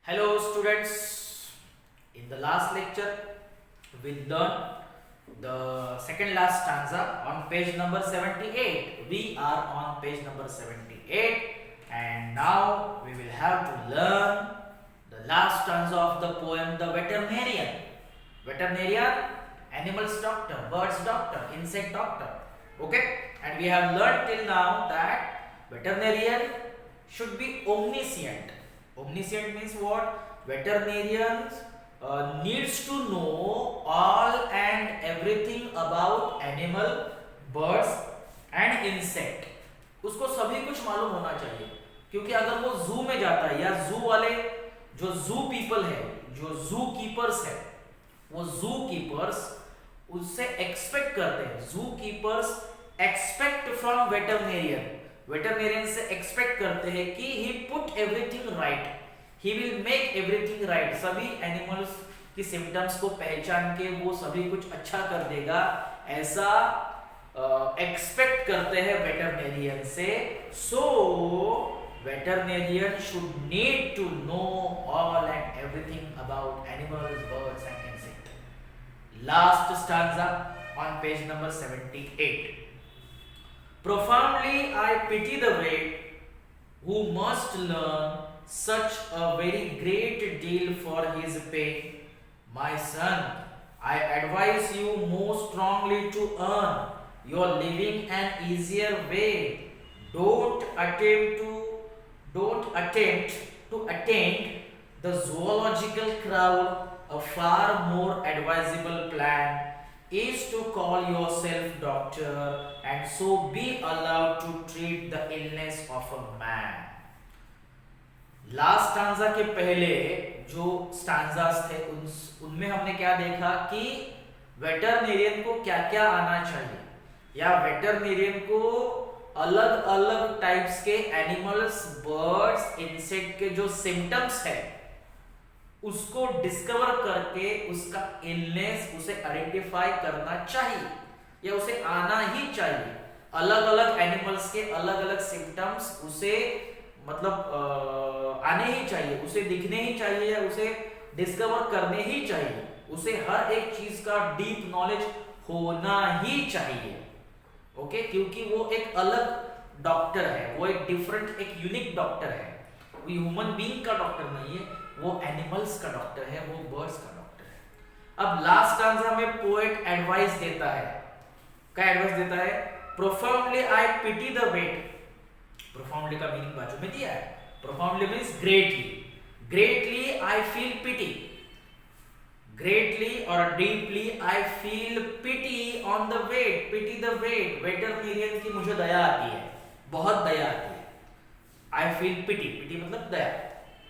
Hello students, in the last lecture we learned the second last stanza on page number 78. We are on page number 78 and now we will have to learn the last stanza of the poem The Veterinarian. Veterinarian, animals doctor, birds doctor, insect doctor. Okay, and we have learned till now that veterinarian should be omniscient. Omniscient means what? Veterinarians needs to know all and everything about animal, birds and insect. उसको सभी कुछ मालूम होना चाहिए, क्योंकि अगर वो जू में जाता है या जू वाले जो जू पीपल है, जो जू कीपर्स है, वो जू कीपर्स उससे एक्सपेक्ट करते हैं, zoo keepers expect from veterinarian, veterinarian से एक्सपेक्ट करते हैं कि he put everything right, he will make everything right, सभी एनिमल्स की सिम्टम्स को पहचान के वो सभी कुछ अच्छा कर देगा, ऐसा एक्सपेक्ट करते हैं वेटरनेरियन से. So veterinarian should need to know all and everything about animals, birds and insect. Last stanza on page number 78. Profoundly I pity the wight who must learn such a very great deal for his pay. My son, I advise you most strongly to earn your living an easier way. Don't attempt to attend the zoological crowd. A far more advisable plan is to call yourself doctor and so be allowed to treat the illness of a man. Last stanza के पहले जो स्टांजास थे उनमें हमने क्या देखा कि veterinarian को क्या क्या आना चाहिए, या वेटरनेरियन को अलग अलग टाइप्स के एनिमल्स, बर्ड्स, इंसेक्ट के जो सिम्टम्स है उसको डिस्कवर करके उसका इलनेस उसे आइडेंटिफाई करना चाहिए या उसे आना ही चाहिए. अलग अलग एनिमल्स के अलग अलग सिम्टम्स उसे मतलब आने ही चाहिए, उसे दिखने ही चाहिए या उसे डिस्कवर करने ही चाहिए, उसे हर एक चीज का डीप नॉलेज होना ही चाहिए. ओके, क्योंकि वो एक अलग डॉक्टर है, वो एक डिफरेंट, एक यूनिक डॉक्टर है, वो ह्यूमन बीइंग का डॉक्टर नहीं है, वो एनिमल्स का डॉक्टर है, वो बर्ड्स का डॉक्टर है. अब लास्ट स्टांजा में पोएट एडवाइस देता है. क्या एडवाइस देता है? Profoundly I pity the vet. Profoundly का मीनिंग बाजू में दिया है. Profoundly means greatly. Greatly I feel pity. Greatly और deeply I feel pity on the vet. Pity the vet. Veterinarian की मुझे दया आती है, बहुत दया आती है. आई फील पिटी. पिटी मतलब दया,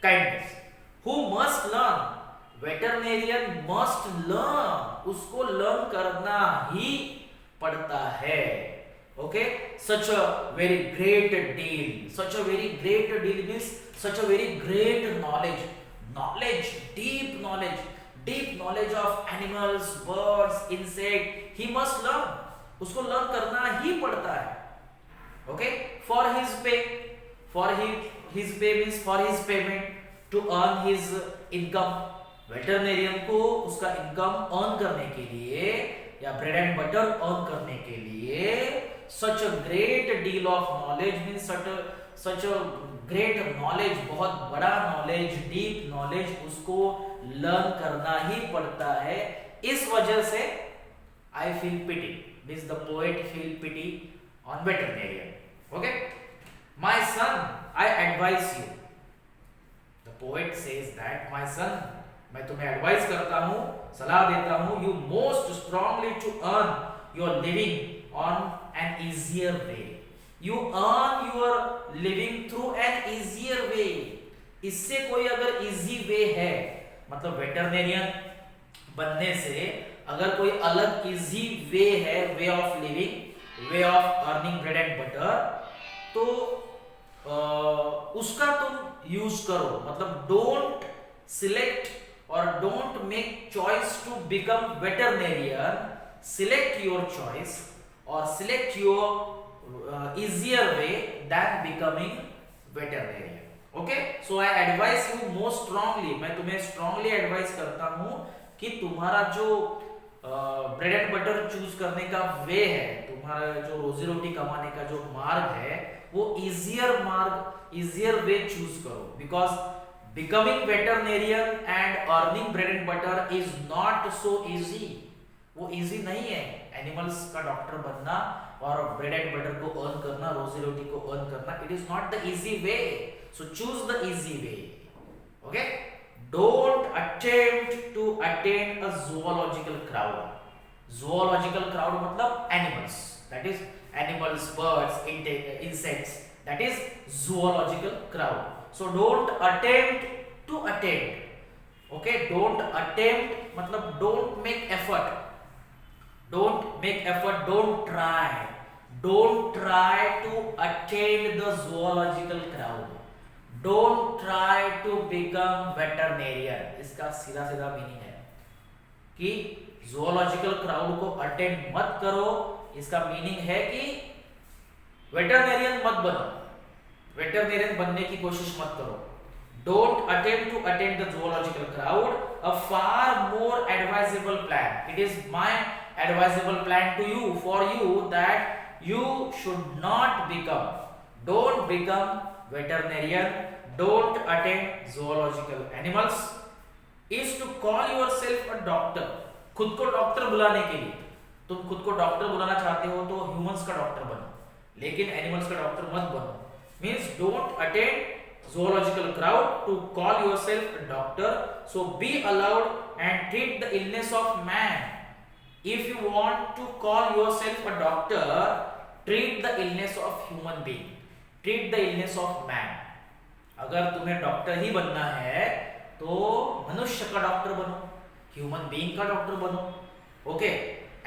kindness. Who must learn? Veterinarian must learn. उसको लर्न करना ही पड़ता है. Okay? Such a very great deal. Such a very great deal means such a very great knowledge. Knowledge, deep knowledge of animals, birds, insect. He must learn. उसको learn करना ही पड़ता है. Okay? For his pay. For his pay means for his payment. To earn his income. Veterinarian को उसका income earn करने के लिए या ब्रेड एंड बटर अर्न करने के लिए such a great deal of knowledge means such a great knowledge, बहुत बड़ा नॉलेज, डीप नॉलेज उसको लर्न करना ही पड़ता है. इस वजह से I feel pity means the poet feel pity on veterinarian. Okay? My son, I advise you. The poet says that my son, मैं तुम्हें एडवाइस करता हूँ, सलाह देता हूँ, you most strongly to earn your living on an easier way. You earn your living through an easier way. इससे कोई अगर easy way है, मतलब वेटरनेरियन बनने से अगर कोई अलग easy way है, way of living, way of earning bread and butter, तो उसका तुम यूज करो. मतलब डोंट सिलेक्ट और don't make choice to become veterinarian. Select your choice और select your easier way than becoming veterinarian. Okay, so I advise you most strongly, मैं तुम्हें strongly advice करता हूं कि तुम्हारा जो ब्रेड एंड बटर चूज करने का वे है, तुम्हारा जो रोजी रोटी कमाने का जो मार्ग है, वो इजियर वे चूज करो, because becoming veterinarian and earning bread and butter is not so easy. वो इजी नहीं है एनिमल्स का डॉक्टर बनना और ब्रेड एंड बटर को अर्न करना, रोजी रोटी को अर्न करना। It is not the easy way, so choose the easy way. Okay, don't attempt to attain a zoological crowd. Zoological crowd मतलब animals, that is animals, birds, insects, that is zoological crowd. So don't attempt to attain. Okay, don't attempt मतलब don't make effort, don't try to attain the zoological crowd. Don't try to become veterinarian. इसका सीधा सीधा meaning है कि zoological crowd को attend मत करो। इसका मीनिंग है कि वेटरनेरियन मत बनो, वेटरनेरियन बनने की कोशिश मत करो। Don't attempt to attend the zoological crowd. A far more advisable plan. It is my advisable plan to you, for you, that you should not become, don't become veterinarian, don't attend zoological animals, is to call yourself a doctor. खुद को doctor बुलाने के लिए, तुम खुद को doctor बुलाना चाहते हो तो ह्यूमंस का डॉक्टर बनो, लेकिन एनिमल्स का डॉक्टर मत बनो। Means don't attend zoological crowd to call yourself a doctor. So be allowed and treat the illness of man. If you want to call yourself a doctor, treat the illness of human being, treat the illness of man. अगर तुम्हें doctor ही बनना है तो मनुष्य का doctor बनो, human being का doctor बनो। ओके,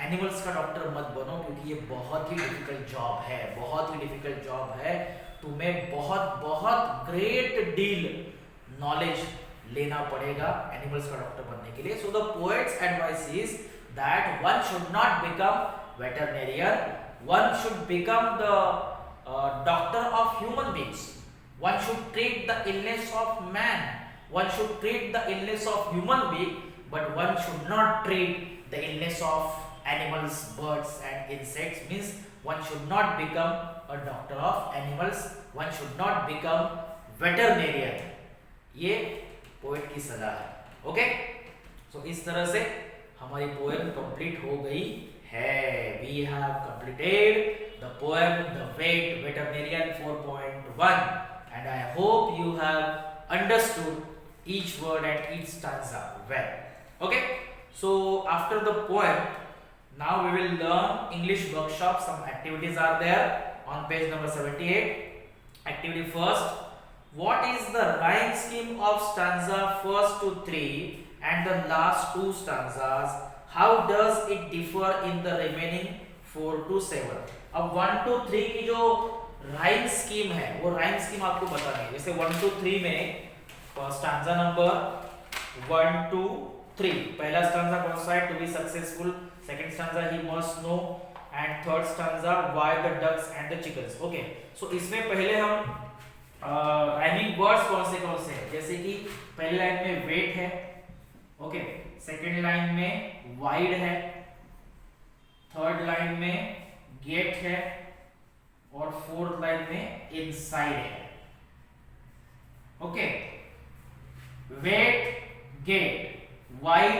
एनिमल्स का डॉक्टर मत बनो, क्योंकि ये बहुत ही डिफिकल्ट जॉब है, बहुत ही डिफिकल्ट जॉब है। तुम्हें बहुत बहुत ग्रेट डील नॉलेज लेना पड़ेगा एनिमल्स का डॉक्टर बनने के लिए। So the poets advice is that one should not become veterinarian, one should become the doctor of human beings. One should treat the illness of man, one should treat the illness of human being, but one should not treat the illness of animals, birds and insects. Means one should not become a doctor of animals, one should not become veterinarian. ये poet की सलाह है। Okay, so इस तरह से हमारी poem complete हो गई है। We have completed the poem The Vet Veterinarian 4.1. And I hope you have understood each word and each stanza well. Okay, so after the poem, now we will learn English workshop. Some activities are there on page number 78. Activity first: what is the rhyme scheme of stanza first to 3 and the last 2 stanzas? How does it differ in the remaining 4 to 7? अब 1 to 3 की जो rhyme scheme है, वो rhyme scheme आपको बतानी है। जैसे 1 to 3 में स्टैंजा नंबर 1 to 3, पहला स्टैंजा कौन सा है? To be successful. Second stanza he must know, and third stanza why the ducks and the chickens. Okay, so इसमें पहले हम राइमिंग वर्ड्स कौन से हैं? जैसे कि पहली लाइन में वेट है, ओके, सेकंड लाइन में वाइड है, थर्ड लाइन में गेट है और फोर्थ लाइन में इनसाइड है। Okay, wait, gate, wide,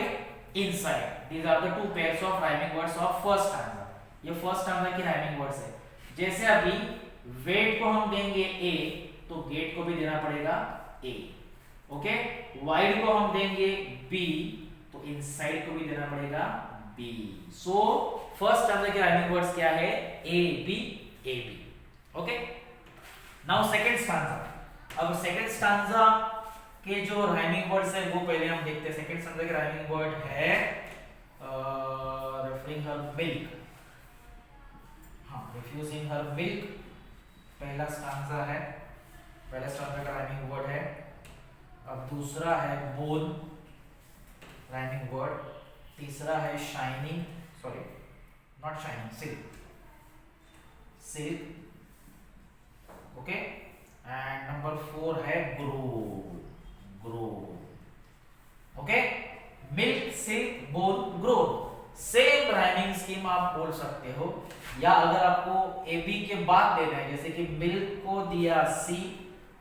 inside, these are the 2 pairs of rhyming words of first stanza. ये फर्स्ट स्टैंजा की राइमिंग वर्ड्स है। जैसे अभी वेट को हम देंगे ए, तो गेट को भी देना पड़ेगा ए। ओके, वाइड को हम देंगे बी, तो इनसाइड को भी देना पड़ेगा बी। सो फर्स्ट स्टैंजा की राइमिंग वर्ड्स क्या है? A B, A B. Okay, now second stanza. अब सेकंड स्टैंजा के जो राइमिंग वर्ड्स है वो पहले हम देखते हैं। सेकंड स्टैंजा के राइमिंग वर्ड है रेफरिंग हर मिल्क, हाँ, रिफ्यूजिंग हर मिल्क पहला स्टैंजा है, पहला स्टैंजा का राइमिंग वर्ड है। अब दूसरा है बोन, राइमिंग वर्ड। तीसरा है shining, sorry not shining, silk, silk. Okay, and number 4 है grow, grow. Okay, milk, silk, bone, grow, same rhyming scheme आप बोल सकते हो। या अगर आपको ए बी के बाद देना है, जैसे कि मिल्क को दिया सी,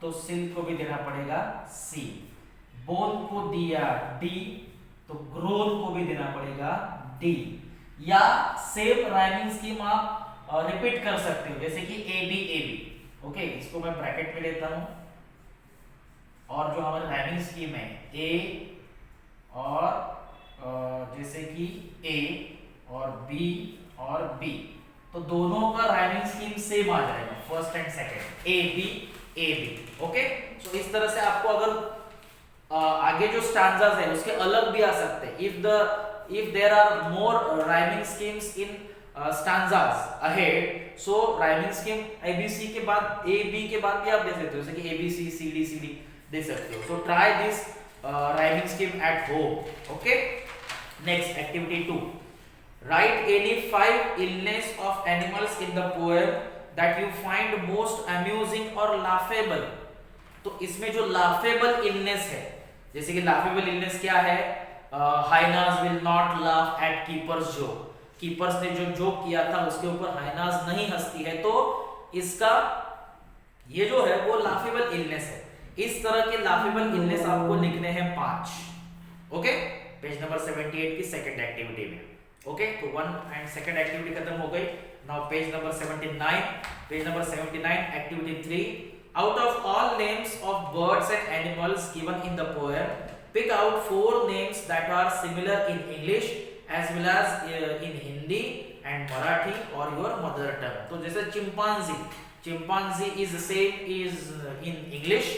तो सिल्क को भी देना पड़ेगा सी। बोन को दिया डी, तो ग्रोन को भी देना पड़ेगा डी। या सेम राइमिंग स्कीम आप रिपीट कर सकते हो, जैसे कि ए बी। ओके, इसको मैं ब्रैकेट में लेता हूं, और जो हमारी राइमिंग स्कीम है ए और जैसे कि ए और बी और बी, तो दोनों का राइमिंग स्कीम सेम आ जाएगा, first and second, A B. Okay, so इस तरह से आपको अगर आगे जो स्टैंजास है उसके अलग भी आ सकते हैं। If there are more rhyming schemes in stanzas ahead, so rhyming scheme ABC के बाद ए बी के बाद भी आप दे सकते हो, जैसे कि एबीसी सी डी दे सकते हो। So try this rhyming scheme at home. Okay, next activity 2, right any 5 illness of animals in the poem that you find most amusing और लाफेबल। तो इसमें जो लाफेबल इलनेस है, जैसे कि लाफेबल इलनेस क्या है, hyenas will not laugh at keepers joke, keepers ने जो जोक किया था उसके ऊपर हाइनास नहीं हंसती है, तो इसका ये जो है वो लाफेबल इलनेस है। इस तरह के लाफेबल इलनेस आपको लिखने हैं 5। ओके, पेज नंबर 78 की सेकंड एक्टिविटी में। ओके, तो 1 एंड सेकंड एक्टिविटी खत्म हो गई। Now page number 79 activity 3, out of all names of birds and animals given in the poem, pick out 4 names that are similar in English as well as in Hindi and Marathi or your mother tongue। तो जैसे chimpanzee is same is in English,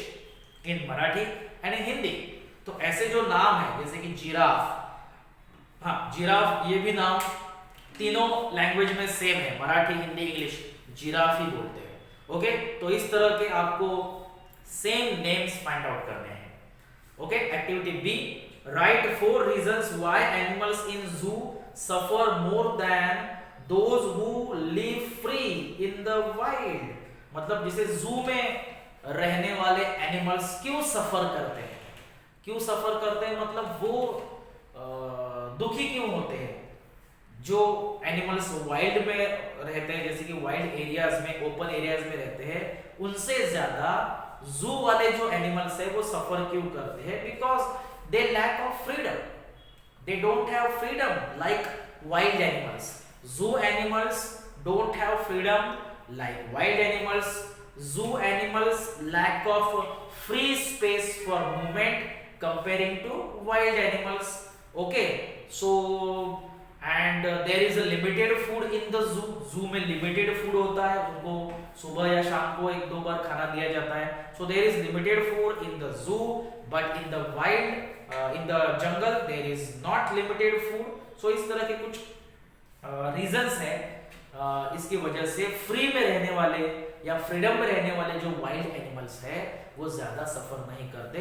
in Marathi and in Hindi। तो ऐसे जो नाम है, जैसे कि giraffe, हाँ जिराफ, ये भी नाम तीनों लैंग्वेज में सेम है, मराठी, हिंदी, इंग्लिश, जिराफ ही बोलते हैं। ओके, तो इस तरह के आपको सेम नेम्स फाइंड आउट करने हैं। Okay, activity B, right 4 reasons why animals in zoo suffer more than those who live free in the wild. मतलब जैसे जू में रहने वाले एनिमल्स क्यों सफर करते हैं, मतलब वो दुखी क्यों होते हैं। जो एनिमल्स वाइल्ड में रहते हैं, जैसे कि वाइल्ड एरियाज में, ओपन एरियाज में रहते हैं, उनसे ज्यादा जू वाले जो एनिमल्स है वो सफर क्यों करते हैं, because they lack of freedom, they don't have freedom like wild animals. Zoo animals don't have freedom like wild animals. Zoo animals lack of free space for movement comparing to wild animals. Okay, so and there is a limited food in the zoo. Zoo में limited food होता है, उनको सुबह या शाम को 1-2 बार खाना दिया जाता है। So there is limited food in the zoo, but in the wild, in the jungle there is not limited food. So इस तरह के कुछ रीजंस है, इसकी वजह से फ्री में रहने वाले या फ्रीडम में रहने वाले जो वाइल्ड एनिमल्स है वो ज्यादा सफर नहीं करते,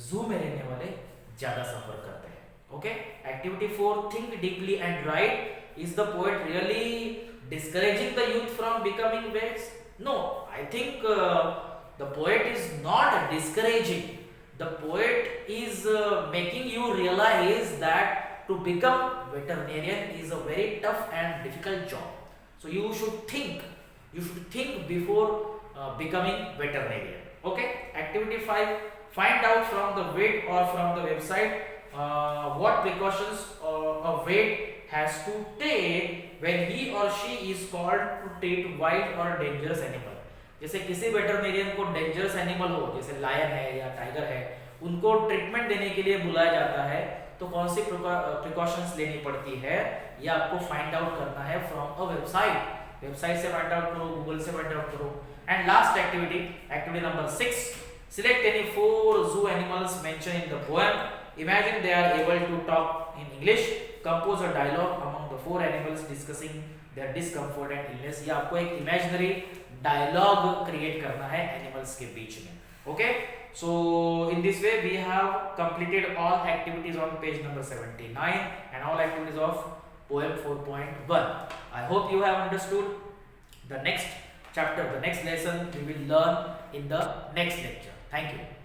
जू में रहने वाले ज्यादा सफर करते हैं। Okay, activity 4, think deeply and write. Is the poet really discouraging the youth from becoming vets? No, I think the poet is not discouraging. The poet is making you realize that to become veterinarian is a very tough and difficult job. So you should think before becoming veterinarian. Okay, activity 5, find out from the vet or from the website what precautions a vet has to take when he or she is called to treat wild or dangerous animal। जैसे किसी veterinarian को dangerous animal हो, जैसे lion है या tiger है, उनको treatment देने के लिए बुलाया जाता है, तो कौन सी प्रिकॉशंस लेनी पड़ती है, ये आपको फाइंड आउट करना है फ्रॉम अ वेबसाइट से फाइंड आउट करो, गूगल से फाइंड आउट करो। And last activity number 6, select any 4 zoo animals mentioned in the poem। Imagine they are able to talk in English। Compose a dialogue among the 4 animals discussing their discomfort and illness। ये आपको एक imaginary dialogue create करना है animals के बीच में। Okay, so in this way we have completed all activities on page number 79 and all activities of poem 4.1। I hope you have understood। The next chapter, the next lesson we will learn in the next lecture. Thank you.